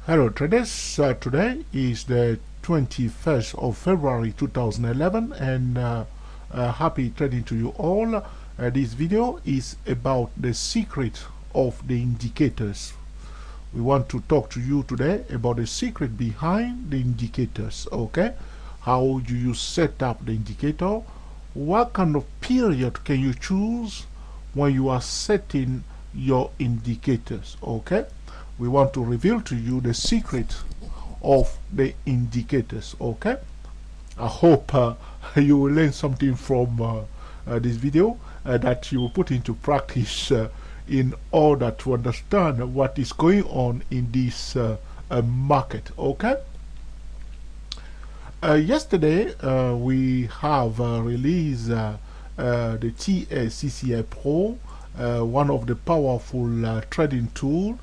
Hello traders, today is the 21st of February 2011 and happy trading to you all. This video is about the secret of the indicators. We want to talk to you today about the secret behind the indicators, okay? How do you set up the indicator? What kind of period can you choose when you are setting your indicators, okay? We want to reveal to you the secret of the indicators, okay? I hope you will learn something from this video that you will put into practice in order to understand what is going on in this market, okay? Yesterday we have released the TCCF Pro, one of the powerful trading tools.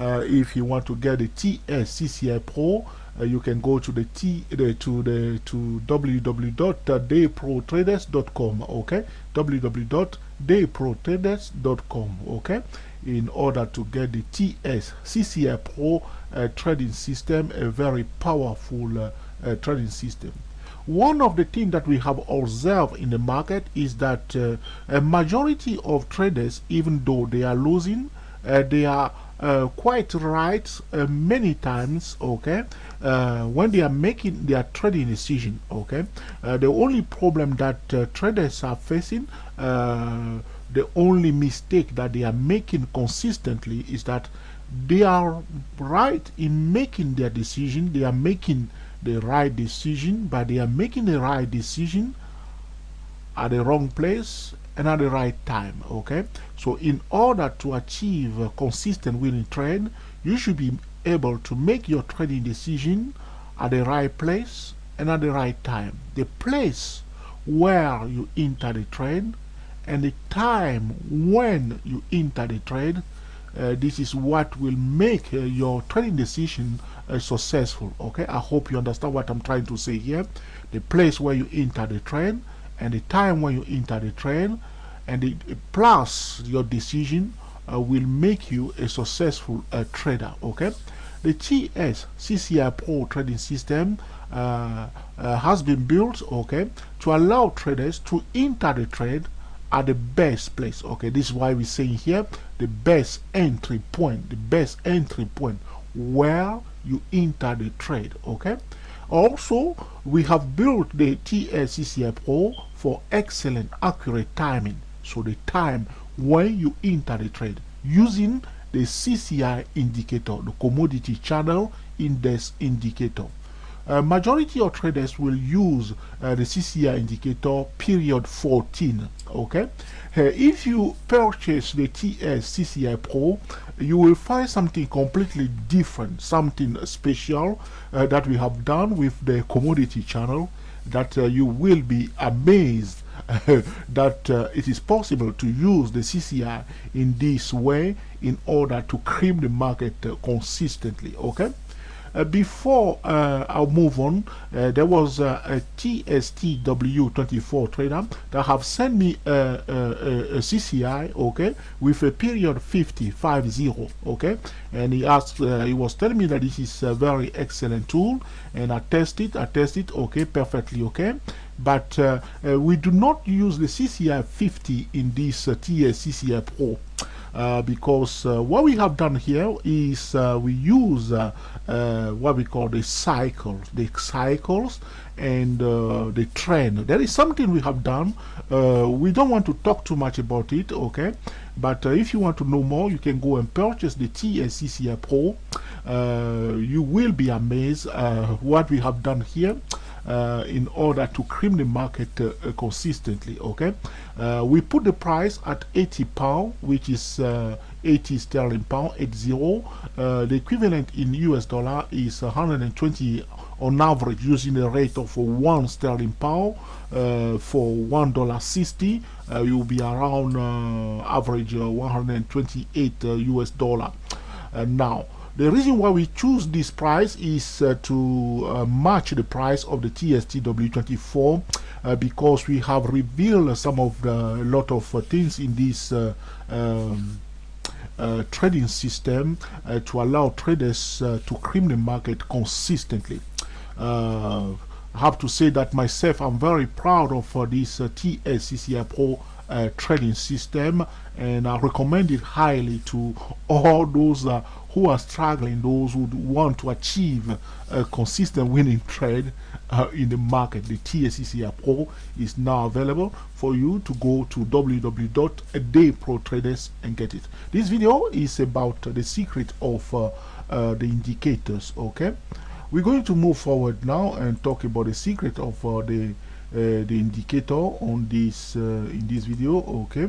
If you want to get the TCCF Pro, you can go to www.dayprotraders.com, okay? www.dayprotraders.com, okay? In order to get the TCCF Pro trading system, a very powerful trading system. One of the things that we have observed in the market is that a majority of traders, even though they are losing, they are quite right many times, okay, when they are making their trading decision, okay. The only problem that traders are facing, the only mistake that they are making consistently is that they are right in making their decision, they are making the right decision, but they are making the right decision at the wrong place and at the right time, okay? So in order to achieve a consistent winning trade, you should be able to make your trading decision at the right place and at the right time. The place where you enter the trade and the time when you enter the trade, this is what will make your trading decision successful, okay? I hope you understand what I'm trying to say here. The place where you enter the trade and the time when you enter the trade, and plus your decision will make you a successful trader, okay? The TCCF Pro trading system has been built, okay, to allow traders to enter the trade at the best place, okay? This is why we're saying here the best entry point, where you enter the trade, okay? Also, we have built the TCCF Pro for excellent accurate timing. So the time when you enter the trade using the CCI indicator, the commodity channel index indicator. Majority of traders will use the CCI indicator period 14, okay? If you purchase the TCCI Pro, you will find something completely different, something special that we have done with the commodity channel, that you will be amazed that it is possible to use the CCI in this way in order to cream the market consistently, okay? Before I'll move on, there was a TSTW24 trader that have sent me a CCI, okay, with a period 50, okay, and he asked, he was telling me that this is a very excellent tool, and I test it, okay, perfectly okay. But we do not use the CCI 50 in this TCCF Pro. Because what we have done here is we use what we call the cycles and the trend. There is something we have done. We don't want to talk too much about it, okay? But if you want to know more, you can go and purchase the TCCF Pro. You will be amazed what we have done here. In order to cream the market consistently, okay? We put the price at £80, which is 80 sterling pound, 80. The equivalent in US dollar is 120 on average, using the rate of 1 sterling pound for $1.60. You will be around average 128 US dollar. Now, the reason why we choose this price is to match the price of the TSTW24 because we have revealed some of the lot of things in this trading system to allow traders to cream the market consistently. I have to say that myself, I'm very proud of this TCCF Pro trading system, and I recommend it highly to all those who are struggling, those who want to achieve a consistent winning trade in the market. The TCCF Pro is now available for you to go to www.dayprotraders and get it. This video is about the secret of the indicators. Okay, we're going to move forward now and talk about the secret of the indicator on this in this video. Okay,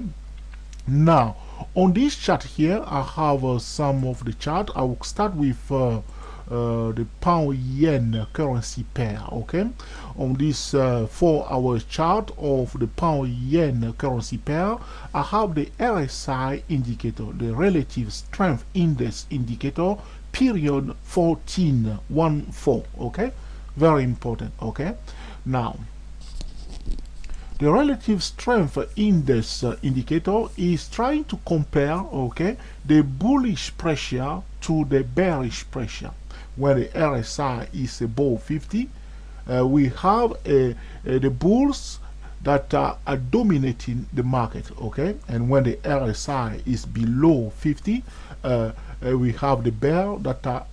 now on this chart here I have some of the chart. I will start with the pound yen currency pair. Okay, on this 4-hour chart of the pound yen currency pair, I have the RSI indicator, the relative strength index indicator, period 1414. Okay, very important. Okay, now the relative strength index indicator is trying to compare, okay, the bullish pressure to the bearish pressure. When the RSI is above 50, we have the bulls that are dominating the market, okay, and when the RSI is below 50, we have the bear that are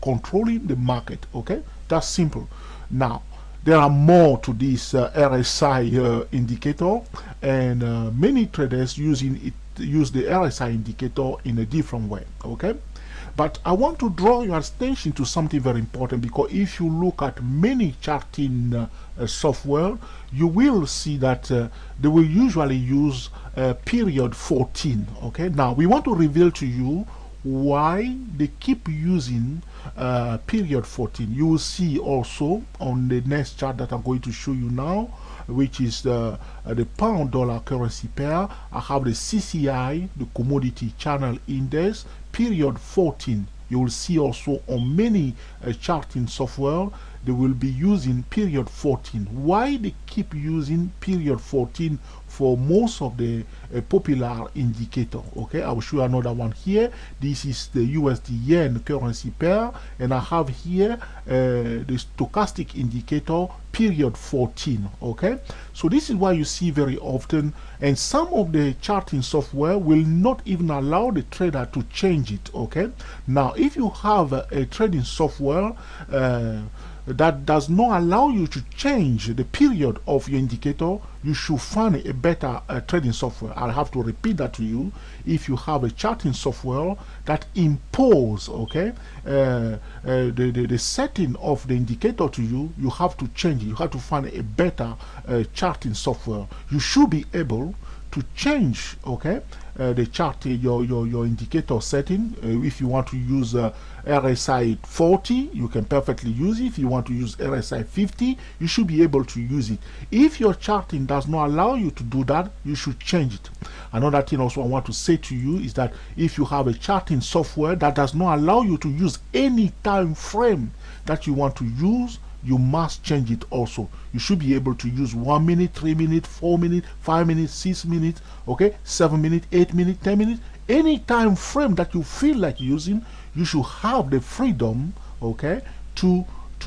controlling the market. Okay, that's simple. Now there are more to this RSI indicator, and many traders use the RSI indicator in a different way. Okay, but I want to draw your attention to something very important, because if you look at many charting software, you will see that they will usually use period 14. Okay, now we want to reveal to you why they keep using period 14. You will see also on the next chart that I'm going to show you now, which is the pound dollar currency pair. I have the CCI, the commodity channel index, period 14. You will see also on many charting software they will be using period 14. Why they keep using period 14 for most of the popular indicator? Okay, I will show you another one here. This is the USD yen currency pair, and I have here the stochastic indicator, period 14. Okay, so this is why you see very often, and some of the charting software will not even allow the trader to change it. Okay, now if you have a trading software that does not allow you to change the period of your indicator, you should find a better trading software. I'll have to repeat that to you. If you have a charting software that impose, okay, the setting of the indicator to you, you have to change it. You have to find a better charting software. You should be able to change, okay, the chart, your indicator setting. If you want to use RSI 40, you can perfectly use it. If you want to use RSI 50, you should be able to use it. If your charting does not allow you to do that, you should change it. Another thing also I want to say to you is that if you have a charting software that does not allow you to use any time frame that you want to use, you must change it also. You should be able to use 1 minute, 3 minutes, 4 minutes, 5 minutes, 6 minutes, okay, 7 minutes, 8 minutes, 10 minutes. Any time frame that you feel like using, you should have the freedom, okay, to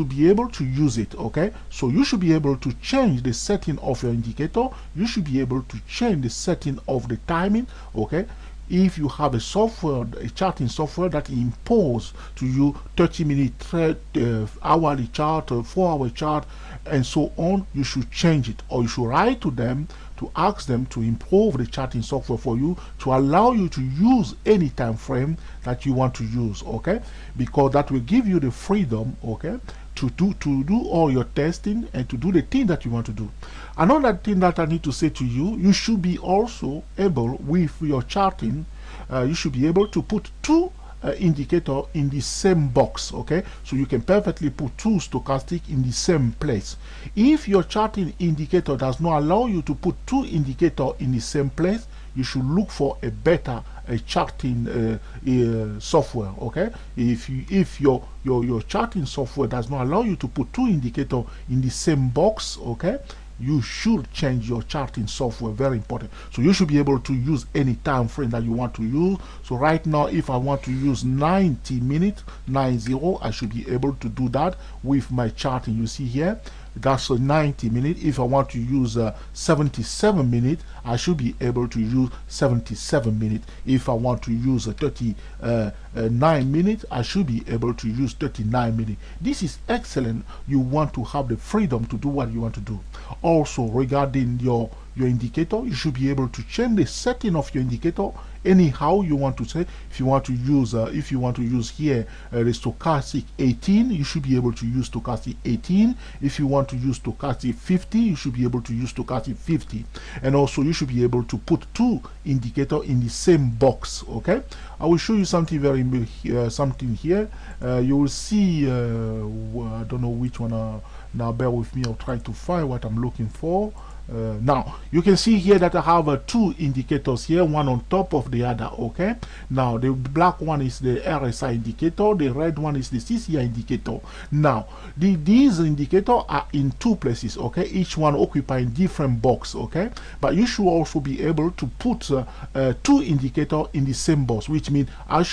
be able to use it. Okay, so you should be able to change the setting of your indicator. You should be able to change the setting of the timing. Okay, if you have a software, a charting software that impose to you 30-minute hourly chart, 4-hour chart, and so on, you should change it, or you should write to them to ask them to improve the charting software for you to allow you to use any time frame that you want to use. Okay, because that will give you the freedom, okay, to do all your testing and to do the thing that you want to do. Another thing that I need to say to you, you should be also able, with your charting, you should be able to put two indicator in the same box. Okay, so you can perfectly put two stochastic in the same place. If your charting indicator does not allow you to put two indicator in the same place, you should look for a better charting software. Okay, if your charting software does not allow you to put two indicator in the same box, okay, you should change your charting software. Very important. So you should be able to use any time frame that you want to use. So right now, if I want to use 90 minutes, 90, I should be able to do that with my charting. You see here, that's a 90 minutes. If I want to use 77 minutes, I should be able to use 77 minutes. If I want to use 39 minutes, I should be able to use 39 minutes. This is excellent. You want to have the freedom to do what you want to do. Also, regarding your indicator, you should be able to change the setting of your indicator anyhow you want to say. If you want to use here the stochastic 18, you should be able to use stochastic 18. If you want to use stochastic 50, you should be able to use stochastic 50. And also you should be able to put two indicators in the same box. Okay, I will show you something something here. You will see I don't know which one. Now bear with me, I'll try to find what I'm looking for. Now you can see here that I have two indicators here, one on top of the other. Okay, now the black one is the RSI indicator, the red one is the CCI indicator. Now these indicators are in two places. Okay, each one occupying different box. Okay, but you should also be able to put two indicators in the same box, which means I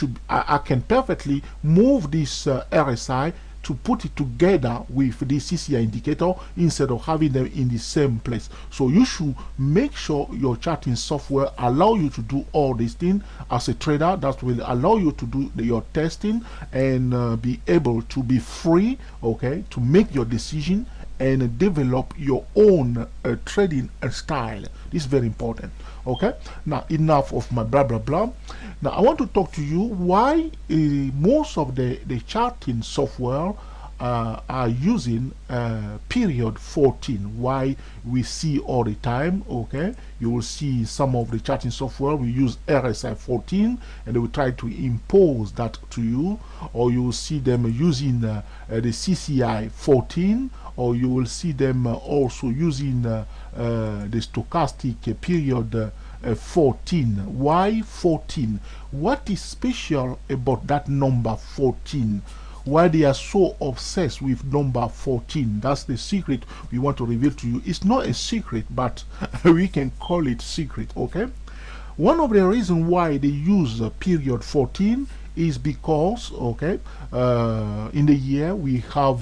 can perfectly move this RSI to put it together with the CCI indicator instead of having them in the same place. So you should make sure your charting software allow you to do all these things. As a trader, that will allow you to do your testing and be able to be free, okay, to make your decision and develop your own trading style. This is very important. Okay, now enough of my blah blah blah. Now I want to talk to you why most of the charting software are using period 14. Why we see all the time. Okay, you will see some of the charting software we use RSI 14 and they will try to impose that to you, or you will see them using the CCI 14, or you will see them also using the stochastic period 14. Why 14? What is special about that number 14? Why they are so obsessed with number 14? That's the secret we want to reveal to you. It's not a secret, but we can call it secret. Okay, one of the reasons why they use period 14 is because, okay, in the year we have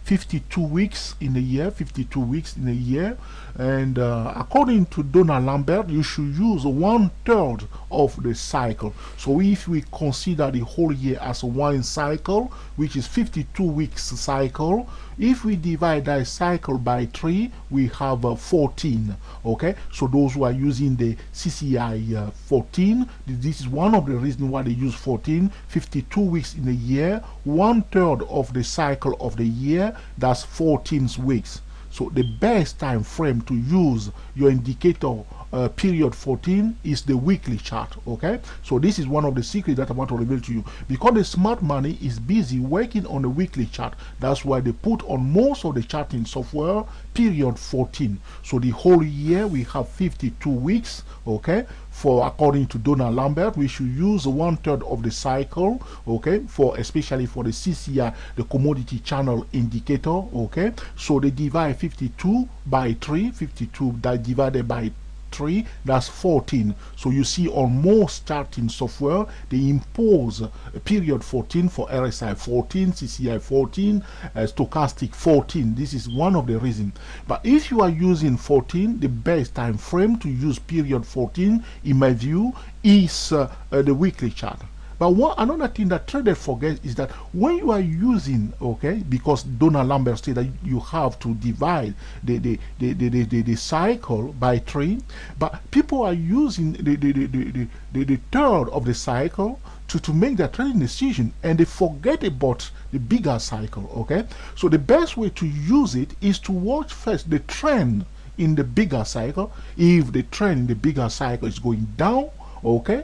52 weeks in a year, 52 weeks in a year, and according to Donald Lambert, you should use 1/3 of the cycle. So if we consider the whole year as one cycle, which is 52 weeks cycle, if we divide that cycle by 3, we have 14. Okay, so those who are using the CCI 14, this is one of the reasons why they use 14. 52 weeks in a year, 1/3 of the cycle of the year, that's 14 weeks. So the best time frame to use your indicator period 14 is the weekly chart. Okay, so this is one of the secrets that I want to reveal to you, because the smart money is busy working on the weekly chart. That's why they put on most of the charting software period 14. So the whole year we have 52 weeks. Okay, for according to Donald Lambert, we should use 1/3 of the cycle. Okay, for especially for the CCI, the commodity channel indicator. Okay, so they divide 52 by 3, 52 that divided by 3, that's 14. So you see on most charting software they impose a period 14 for RSI 14, CCI 14, stochastic 14. This is one of the reasons. But if you are using 14, the best time frame to use period 14 in my view is the weekly chart. But another thing that traders forget is that when you are using, okay, because Donald Lambert said that you have to divide the cycle by 3, but people are using the third of the cycle to make their trading decision, and they forget about the bigger cycle. Okay, so the best way to use it is to watch first the trend in the bigger cycle. If the trend in the bigger cycle is going down, okay,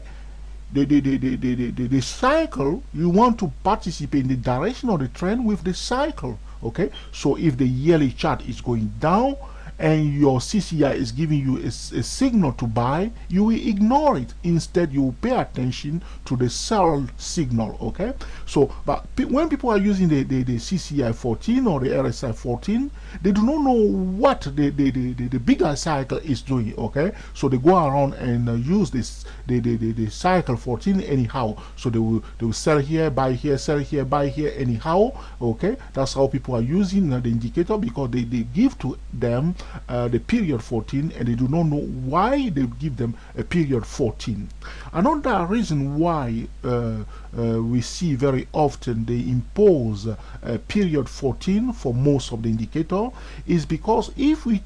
the cycle, you want to participate in the direction of the trend with the cycle. Okay, so if the yearly chart is going down and your CCI is giving you a signal to buy, you will ignore it. Instead, you will pay attention to the sell signal. Okay, so but when people are using the CCI 14 or the RSI 14, they do not know what the bigger cycle is doing. Okay, so they go around and use this the cycle 14 anyhow. So they will sell here, buy here, sell here, buy here anyhow. Okay, that's how people are using the indicator, because they give to them the period 14, and they do not know why they give them a period 14. Another reason why we see very often they impose a period 14 for most of the indicator is because if we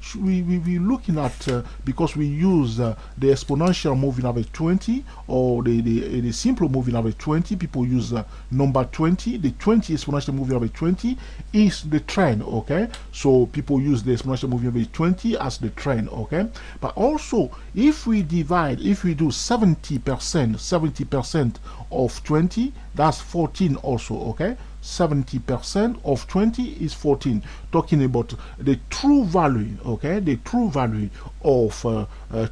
looking at because we use the exponential moving average 20 or the simple moving average 20, people use number 20. The 20 exponential moving average 20 is the trend. Okay, so people use the exponential moving average 20 as the trend. Okay, but also if we do 70% of 20, that's 14 also. Okay, 70% of 20 is 14. Talking about the true value. Okay, the true value of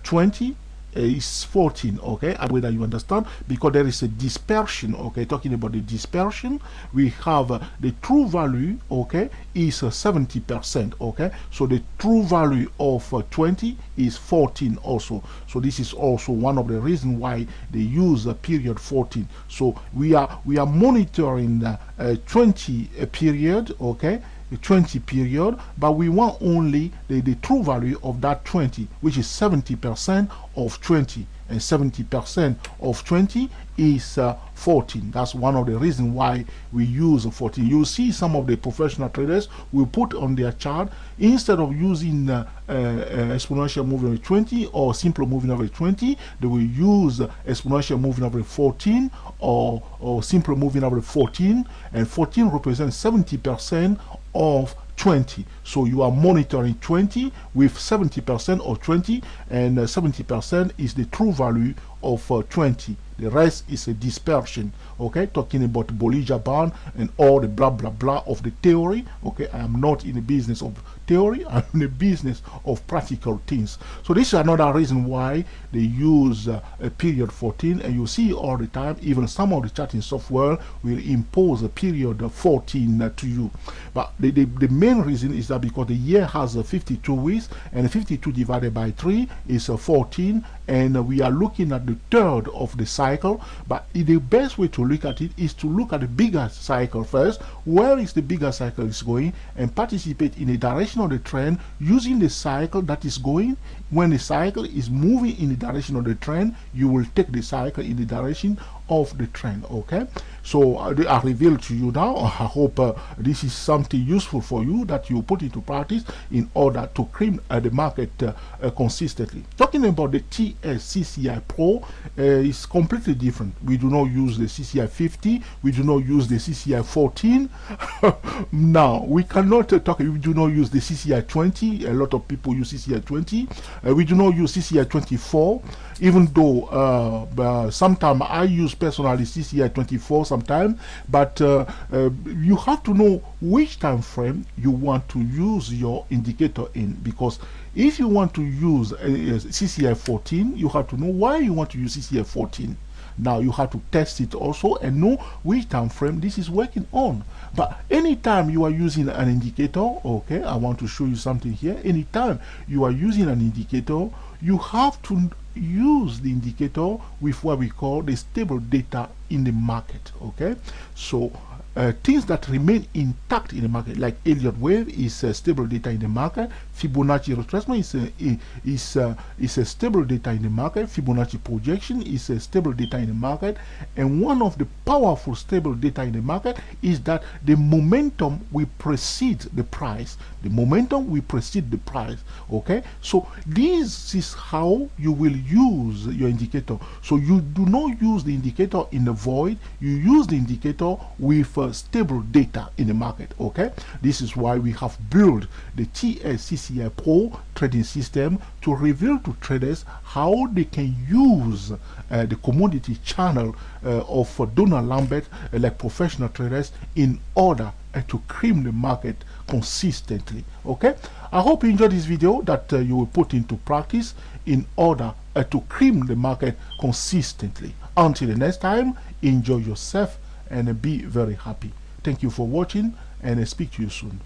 20 is 14. Okay, and whether you understand, because there is a dispersion. Okay, talking about the dispersion, we have the true value. Okay, is 70%. Okay, so the true value of 20 is 14 also. So this is also one of the reasons why they use a period 14. So we are monitoring the 20 period. Okay, 20 period, but we want only the true value of that 20, which is 70% of 20, and 70% of 20 is 14. That's one of the reasons why we use 14. You see some of the professional traders will put on their chart, instead of using exponential moving average 20 or simple moving average 20, they will use exponential moving average 14 or simple moving average 14, and 14 represents 70% of 20. So you are monitoring 20 with 70% of 20, and 70% is the true value of 20. The rest is a dispersion. Okay, talking about Bollinger Band and all the blah blah blah of the theory. Okay, I am not in the business of theory, I'm in the business of practical things. So this is another reason why they use a period 14, and you see all the time, even some of the charting software will impose a period 14 to you. But the main reason is that because the year has 52 weeks, and 52 divided by 3 is 14, and we are looking at the third of the cycle. But the best way to look at it is to look at the bigger cycle first. Where is the bigger cycle is going, and participate in the direction of the trend using the cycle that is going. When the cycle is moving in the direction of the trend, you will take the cycle in the direction of the trend. Okay, so I reveal to you now. I hope this is something useful for you that you put into practice in order to cream the market consistently. Talking about the TCCI Pro is completely different. We do not use the CCI 50, we do not use the CCI 14. Now we cannot talk, we do not use the CCI 20. A lot of people use CCI 20. We do not use CCI 24, even though sometimes I use personally CCI 24 sometimes. But you have to know which time frame you want to use your indicator in, because if you want to use CCI 14, you have to know why you want to use CCI 14. Now you have to test it also and know which time frame this is working on. But anytime you are using an indicator, okay, I want to show you something here. Anytime you are using an indicator, you have to use the indicator with what we call the stable data in the market. Okay, so things that remain intact in the market, like Elliott wave, is stable data in the market. Fibonacci retracement is a stable data in the market. Fibonacci projection is a stable data in the market. And one of the powerful stable data in the market is that the momentum will precede the price. The momentum will precede the price. Okay, so this is how you will use your indicator. So you do not use the indicator in the void, you use the indicator with stable data in the market. Okay, this is why we have built the TCCI Pro trading system to reveal to traders how they can use the commodity channel of Donald Lambert, like professional traders, in order to cream the market consistently. Okay, I hope you enjoyed this video that you will put into practice in order to cream the market consistently. Until the next time, enjoy yourself and be very happy. Thank you for watching, and speak to you soon.